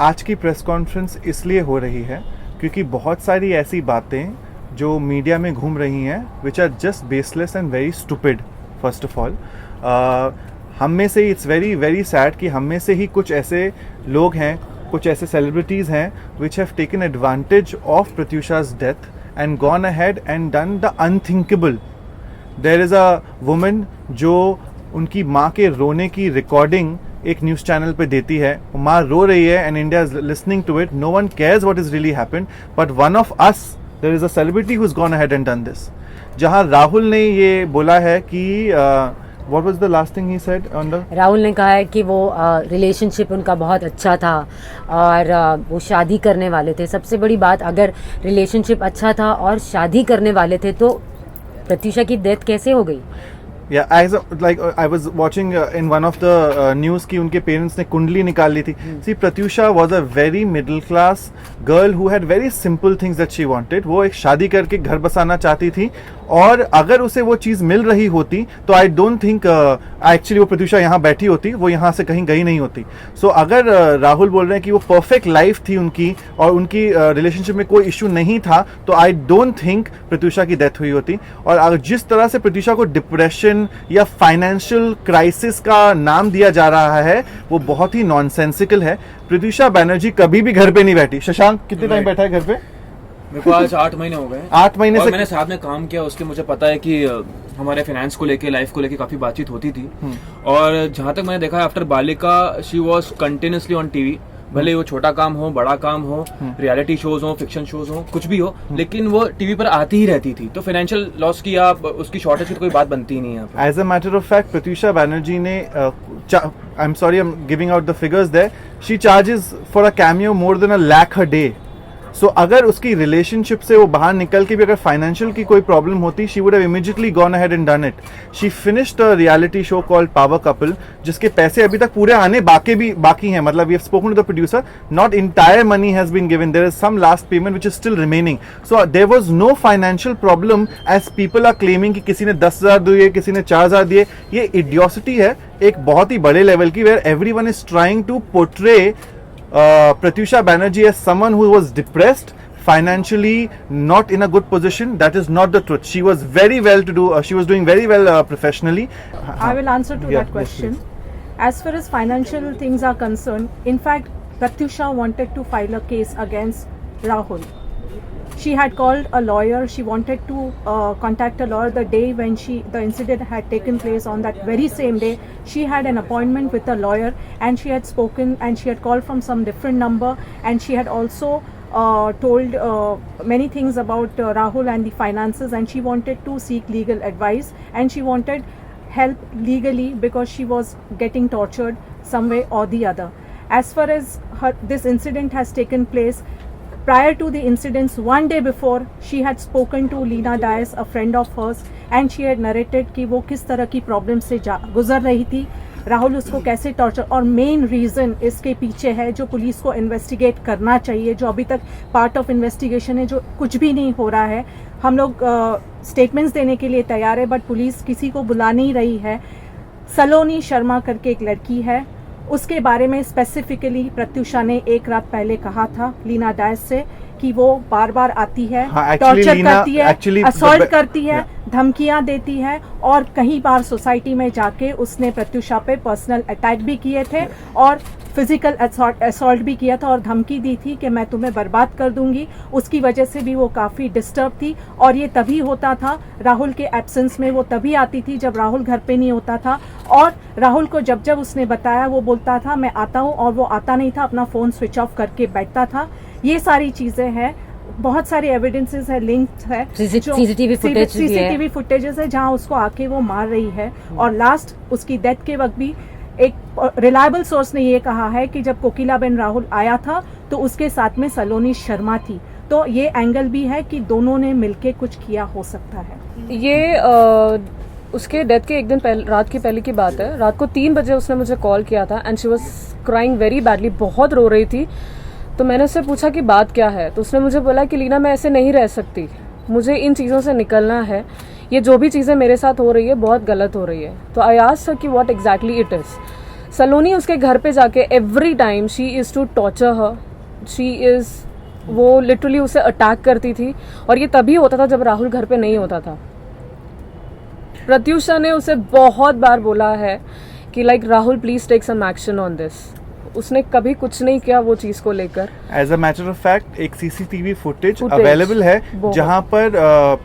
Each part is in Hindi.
आज की प्रेस कॉन्फ्रेंस इसलिए हो रही है क्योंकि बहुत सारी ऐसी बातें जो मीडिया में घूम रही हैं which are just baseless and very stupid. First of all हम में से, इट्स वेरी वेरी सैड कि हम में से ही कुछ ऐसे लोग हैं, कुछ ऐसे सेलिब्रिटीज़ हैं which have taken advantage of Pratyusha's death and gone ahead and done the unthinkable. There is a woman जो उनकी माँ के रोने की रिकॉर्डिंग एक न्यूज़ चैनल पे देती है, माँ रो रही है and India is listening to it, no one cares what is really happened, but one of us there is a celebrity who is gone ahead and done this. जहाँ राहुल ने ये बोला है कि what was the last thing he said on the, Rahul ने कहा है कि वो रिलेशनशिप उनका बहुत अच्छा था और वो शादी करने वाले थे। सबसे बड़ी बात, अगर रिलेशनशिप अच्छा था और शादी करने वाले थे तो प्रत्यूषा की डेथ कैसे हो गई? Yeah, I was watching in one of the news कि उनके पेरेंट्स ने कुंडली निकाल ली थी। See, Pratyusha was a very middle class girl who had very simple things that she wanted. वो एक शादी करके घर बसाना चाहती थी और अगर उसे वो चीज़ मिल रही होती तो आई डोंट थिंक एक्चुअली वो प्रत्यूषा यहाँ बैठी होती, वो यहाँ से कहीं गई नहीं होती। सो अगर राहुल बोल रहे हैं कि वो परफेक्ट लाइफ थी उनकी और उनकी रिलेशनशिप में कोई इशू नहीं था, तो आई डोंट थिंक प्रत्यूषा की डेथ हुई होती। और अगर जिस तरह से प्रत्यूषा को डिप्रेशन या फाइनेंशियल क्राइसिस का नाम दिया जा रहा है वो बहुत ही नॉनसेंसिकल है। प्रत्यूषा बैनर्जी कभी भी घर पे नहीं बैठी। शशांक कितने टाइम बैठा है घर पे? मेरे को आज 8 महीने हो गए। 8 महीने से मैंने साथ में काम किया, उसके मुझे पता है कि हमारे फाइनेंस को लेके, लाइफ को लेके काफी बातचीत होती थी। और जहां तक मैंने देखा आफ्टर बालिका she was continuously on TV, भले वो छोटा काम हो, बड़ा काम हो, रियलिटी शोज हो, फिक्शन शोज हो, कुछ भी हो, लेकिन वो टीवी पर आती ही रहती थी। तो फाइनेंशियल लॉस की या उसकी शॉर्टेज की तो कोई बात बनती ही नहीं है। As a matter of fact Pratyusha Banerjee ने I am sorry, I am giving out the figures there, she charges for a cameo more than $1 lakh a day. So अगर उसकी रिलेशनशिप से वो बाहर निकल के भी अगर फाइनेंशियल की कोई प्रॉब्लम होती, she would have immediately gone ahead and done it. She finished a reality show called power couple, जिसके पैसे अभी तक पूरे आने बाकी हैं। मतलब we have spoken to the producer, not entire money has been given, there is some last payment which is still remaining. So there was no financial problem as people are claiming कि किसी ने 10,000 दिए, किसी ने 4,000 दिए। ये इडियोसिटी है एक बहुत ही बड़े लेवल की, where everyone is trying to portray Pratyusha Banerjee as someone who was depressed, financially not in a good position. That is not the truth. She was very well to do. She was doing very well professionally. I will answer to that question. As far as financial things are concerned, in fact, Pratyusha wanted to file a case against Rahul. She had called a lawyer. She wanted to contact a lawyer the day when the incident had taken place. On that very same day, she had an appointment with a lawyer, and she had spoken, and she had called from some different number, and she had also told many things about Rahul and the finances, and she wanted to seek legal advice, and she wanted help legally because she was getting tortured some way or the other. As far as this incident has taken place, prior to the incidents, one day before, she had spoken to Leena Dias, a friend of hers, and she had narrated कि वो किस तरह की प्रॉब्लम से गुजर रही थी, राहुल उसको कैसे टॉर्चर, और मेन रीज़न इसके पीछे है जो पुलिस को इन्वेस्टिगेट करना चाहिए, जो अभी तक पार्ट ऑफ इन्वेस्टिगेशन है, जो कुछ भी नहीं हो रहा है। हम लोग स्टेटमेंट्स देने के लिए तैयार है, बट पुलिस किसी को बुला नहीं रही है। सलोनी शर्मा करके एक लड़की है, उसके बारे में स्पेसिफिकली प्रत्यूषा ने एक रात पहले कहा था लीना डायस से कि वो बार बार आती है, टॉर्चर करती है, असॉल्ट करती है, धमकियां देती है, और कई बार सोसाइटी में जाके उसने प्रत्यूषा पे पर्सनल अटैक भी किए थे और फिजिकल असॉल्ट भी किया था और धमकी दी थी कि मैं तुम्हें बर्बाद कर दूंगी। उसकी वजह से भी वो काफ़ी डिस्टर्ब थी, और ये तभी होता था राहुल के एब्सेंस में, वो तभी आती थी जब राहुल घर पे नहीं होता था। और राहुल को जब जब उसने बताया वो बोलता था मैं आता हूँ, और वो आता नहीं था, अपना फ़ोन स्विच ऑफ करके बैठता था। ये सारी चीज़ें हैं, बहुत सारे एविडेंसेस है, लिंक्स है, सीसीटीवी फुटेजेस है जहाँ उसको आके वो मार रही है। और लास्ट उसकी डेथ के वक्त भी एक रिलायबल सोर्स ने ये कहा है कि जब कोकिलाबेन राहुल आया था तो उसके साथ में सलोनी शर्मा थी। तो ये एंगल भी है कि दोनों ने मिलके कुछ किया हो सकता है। ये उसके डेथ के एक दिन रात की पहले की बात है। रात को 3 बजे उसने मुझे कॉल किया था and she was crying very badly, बहुत रो रही थी। तो मैंने उससे पूछा कि बात क्या है, तो उसने मुझे बोला कि लीना मैं ऐसे नहीं रह सकती, मुझे इन चीज़ों से निकलना है, ये जो भी चीज़ें मेरे साथ हो रही है बहुत गलत हो रही है। तो आई आस्क्ड हर कि what exactly it is. Saloni उसके घर पे जाके every time she is to torture her, वो लिटरली उसे अटैक करती थी, और ये तभी होता था जब राहुल घर पे नहीं होता था। प्रत्युषा ने उसे बहुत बार बोला है कि like Rahul please take some action on this, उसने कभी कुछ नहीं किया वो चीज को लेकर। As a matter of fact एक सीसीटीवी फुटेज अवेलेबल है जहां पर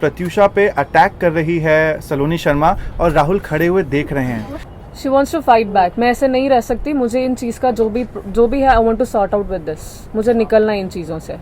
प्रत्युषा पे अटैक कर रही है सलोनी शर्मा और राहुल खड़े हुए देख रहे हैं। She wants to fight back, मैं ऐसे नहीं रह सकती, मुझे इन चीज का जो भी है I want to sort out with this, मुझे निकलना है इन चीजों से।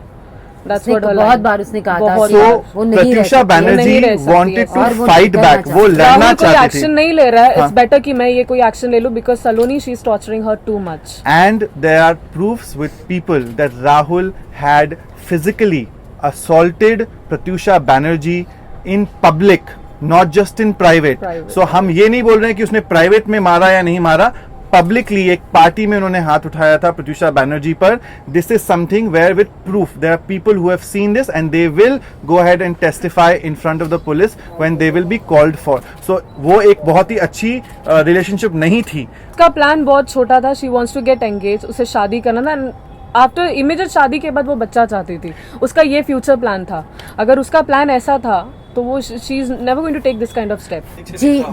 बहुत बार उसने कहा था कि वो नहीं Pratyusha Banerjee wanted to fight back, वो लड़ना चाहती थी। एक्शन नहीं ले रहा है, इट्स बेटर कि मैं ये कोई एक्शन ले लूं because Saloni she is torturing her too much. And there are proofs with people that Rahul had physically assaulted Pratyusha Banerjee in public, not just in private. So हम ये नहीं बोल रहे हैं कि उसने प्राइवेट में मारा या नहीं मारा, पब्लिकली एक पार्टी में उन्होंने हाथ उठाया था प्रत्युषा बैनर्जी पर। This is something where with proof there are people who have seen this and they will go ahead and testify in front of the police when they will be called for. So वो एक बहुत ही अच्छी रिलेशनशिप नहीं थी। उसका प्लान बहुत छोटा था, she wants to get engage, उसे शादी करना था, आफ्टर इमीडिएट शादी के बाद वो बच्चा चाहती थी, उसका ये फ्यूचर प्लान था। अगर उसका प्लान ऐसा था तो वो she is never going to take this kind of step.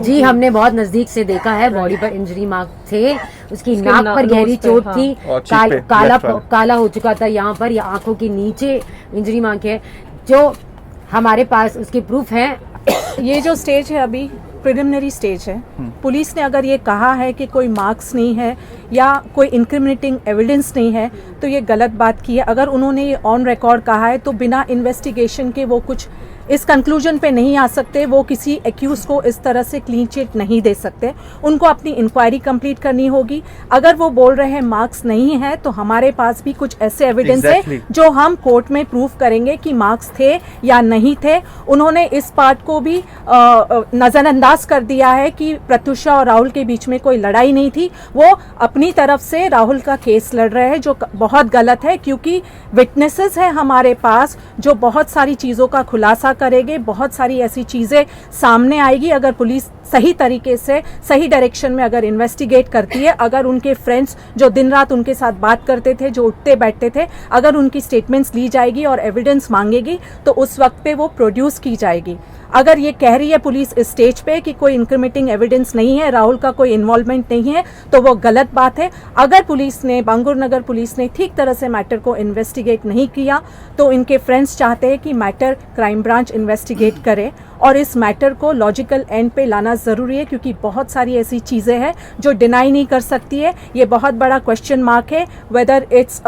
जी हमने बहुत नजदीक से देखा है, बॉडी पर इंजरी मार्क थे, उसकी नाक पर गहरी चोट थी, काला हो चुका था यहाँ पर, या आंखों के नीचे इंजरी मार्क है, जो हमारे पास उसके प्रूफ हैं। ये जो स्टेज है अभी प्रिलिमिनरी स्टेज है। पुलिस ने अगर ये कहा है कि कोई मार्क्स नहीं है या कोई इंक्रिमिनेटिंग एविडेंस नहीं है तो ये गलत बात की है। अगर उन्होंने ये ऑन रिकॉर्ड कहा है तो बिना इन्वेस्टिगेशन के वो कुछ इस कंक्लूजन पे नहीं आ सकते, वो किसी एक्यूज को इस तरह से क्लीन चिट नहीं दे सकते। उनको अपनी इंक्वायरी कंप्लीट करनी होगी। अगर वो बोल रहे हैं मार्क्स नहीं है तो हमारे पास भी कुछ ऐसे एविडेंस है जो हम कोर्ट में प्रूफ करेंगे कि मार्क्स थे या नहीं थे। उन्होंने इस पार्ट को भी नजरअंदाज कर दिया है कि प्रत्युषा और राहुल के बीच में कोई लड़ाई नहीं थी, वो अपनी तरफ से राहुल का केस लड़ रहे हैं, जो बहुत गलत है क्योंकि विटनेसेस है हमारे पास जो बहुत सारी चीजों का खुलासा करेंगे, बहुत सारी ऐसी चीजें सामने आएगी अगर पुलिस सही तरीके से सही डायरेक्शन में अगर इन्वेस्टिगेट करती है। अगर उनके फ्रेंड्स जो दिन रात उनके साथ बात करते थे, जो उठते बैठते थे, अगर उनकी स्टेटमेंट्स ली जाएगी और एविडेंस मांगेगी तो उस वक्त पे वो प्रोड्यूस की जाएगी। अगर ये कह रही है पुलिस इस स्टेज पे कि कोई इंक्रिमिनेटिंग एविडेंस नहीं है, राहुल का कोई इन्वॉल्वमेंट नहीं है, तो वो गलत बात है। अगर पुलिस ने, बांगुर नगर पुलिस ने ठीक तरह से मैटर को इन्वेस्टिगेट नहीं किया तो इनके फ्रेंड्स चाहते हैं कि मैटर क्राइम ब्रांच इन्वेस्टिगेट करे और इस मैटर को लॉजिकल एंड पे लाना ज़रूरी है क्योंकि बहुत सारी ऐसी चीज़ें हैं जो डिनाई नहीं कर सकती है। ये बहुत बड़ा क्वेश्चन मार्क है whether it's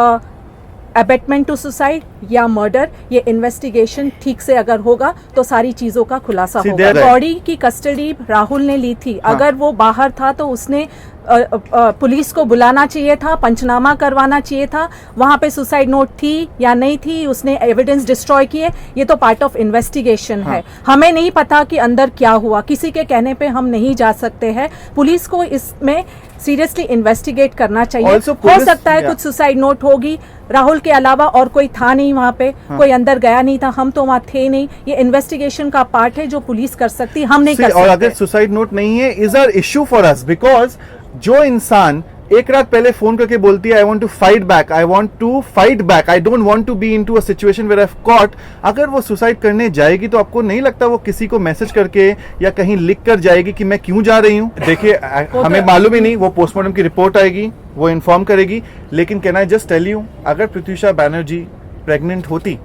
abetment to suicide या मर्डर। ये इन्वेस्टिगेशन ठीक से अगर होगा तो सारी चीजों का खुलासा होगा। बॉडी की कस्टडी राहुल ने ली थी। अगर वो बाहर था तो उसने पुलिस को बुलाना चाहिए था, पंचनामा करवाना चाहिए था, वहां पे सुसाइड नोट थी या नहीं थी, उसने एविडेंस डिस्ट्रॉय किए, ये तो पार्ट ऑफ इन्वेस्टिगेशन है। हमें नहीं पता कि अंदर क्या हुआ, किसी के कहने पे हम नहीं जा सकते हैं। पुलिस को इसमें सीरियसली इन्वेस्टिगेट करना चाहिए। हो सकता है कुछ सुसाइड नोट होगी, राहुल के अलावा और कोई था नहीं वहां पे, कोई अंदर गया नहीं था, हम तो वहां थे नहीं। ये इन्वेस्टिगेशन का पार्ट है जो पुलिस कर सकती, हम नहीं कर सकते। और अगर सुसाइड नोट नहीं है is our issue for us because जो इंसान एक रात पहले फोन करके बोलती है I want to fight back, I want to fight back, I don't want to be into a situation where I have caught, अगर वो सुसाइड करने जाएगी तो आपको नहीं लगता वो किसी को मैसेज करके या कहीं लिख कर जाएगी कि मैं क्यों जा रही हूं? देखिए हमें मालूम ही नहीं, वो पोस्टमार्टम की रिपोर्ट आएगी, वो इन्फॉर्म करेगी। लेकिन can I just tell you, अगर प्रत्युषा बैनर्जी प्रेग्नेंट होती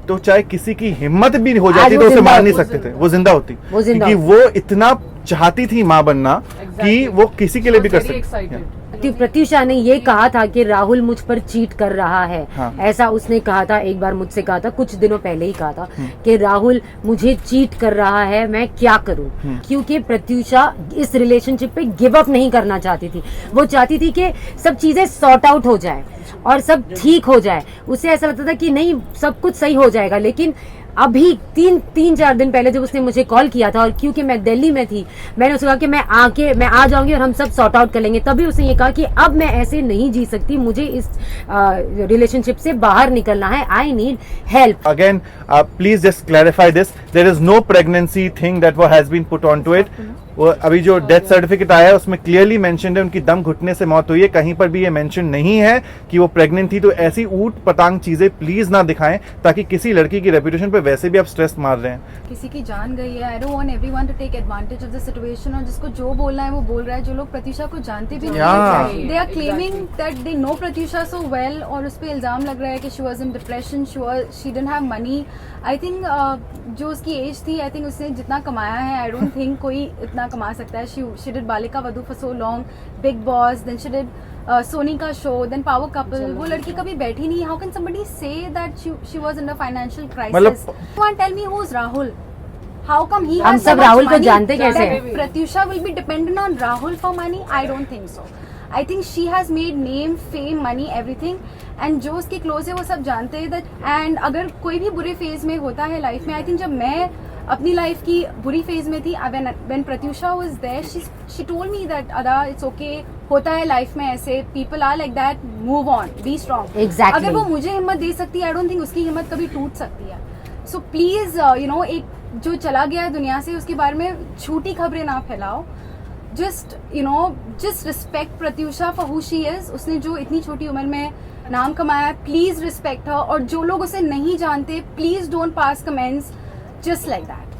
तो चाहे किसी की हिम्मत भी हो जाती तो उसे मार नहीं सकते थे, वो जिंदा होती, क्योंकि वो इतना चाहती थी मां बनना कि वो किसी के लिए भी कर सकती। प्रत्युषा ने ये कहा था कि राहुल मुझ पर चीट कर रहा है। ऐसा उसने कहा था, एक बार मुझसे कहा था, कुछ दिनों पहले ही कहा था कि राहुल मुझे चीट कर रहा है, मैं क्या करूं? क्योंकि प्रत्युषा इस रिलेशनशिप पे गिव अप नहीं करना चाहती थी। वो चाहती थी कि सब चीजें सॉर्ट आउट हो जाए और सब ठीक हो जाए। उसे ऐसा लगता था कि नहीं सब कुछ सही हो जाएगा। लेकिन अभी तीन चार दिन पहले जब उसने मुझे कॉल किया था और क्योंकि मैं दिल्ली में थी, मैंने उसे कहा कि मैं आ जाऊंगी और हम सब सॉर्ट आउट कर लेंगे। तभी उसने ये कहा कि अब मैं ऐसे नहीं जी सकती, मुझे इस रिलेशनशिप से बाहर निकलना है, I need help. Again, please just clarify this. There is no pregnancy thing that has been put onto it. वो अभी जो डेथ सर्टिफिकेट आया है उसमें क्लियरली मेंशन्ड है उनकी दम घुटने से मौत हुई है, कहीं पर भी ये मेंशन नहीं है कि वो प्रेग्नेंट थी। तो ऐसी ऊट पटांग चीजें प्लीज ना दिखाएं, ताकि किसी लड़की की रेपुटेशन पे वैसे भी आप स्ट्रेस मार रहे हैं। किसी की जान गई है, I don't want everyone to take advantage of the situation, और जिसको जो बोलना है वो बोल रहा है। जो लोग प्रत्युषा को जानते भी Yeah. नहीं, they are claiming that they know Pratyusha so well, और उस पे इल्जाम लग रहा है कि she was in depression, she didn't have money. I think जो उसकी एज थी, आई थिंक उसने जितना कमाया है, आई डोंट थिंक कोई इतना कमा सकता है। She did Balika Vadhu for so long, Bigg Boss, then she did Sony का शो, देन पावर कपल। वो लड़की कभी बैठी नहीं। How can somebody say that she was in a financial crisis? One tell me who is Rahul? How come he हम has सब so much राहुल को money जानते कैसे that हैं? Pratyusha will be dependent on Rahul for money? I don't think so. I think she has made name, fame, money, everything. And जो उसके क्लोज है वो सब जानते हैं that. And अगर कोई भी बुरे फेज में होता है लाइफ में, I think जब मैं अपनी लाइफ की बुरी फेज में थी, when Pratyusha was there, she told me that Ada, it's okay, होता है लाइफ में ऐसे, people are like that, move on, be strong. Exactly. अगर वो मुझे हिम्मत दे सकती है, I don't think उसकी हिम्मत कभी टूट सकती है। So please, एक जो चला गया है दुनिया से, उसके बारे में झूठी खबरें ना फैलाओ। just respect Pratyusha for who she is. उसने जो इतनी छोटी उम्र में नाम कमाया है, प्लीज रिस्पेक्ट हर। और जो लोग उसे नहीं जानते, please don't pass comments just like that.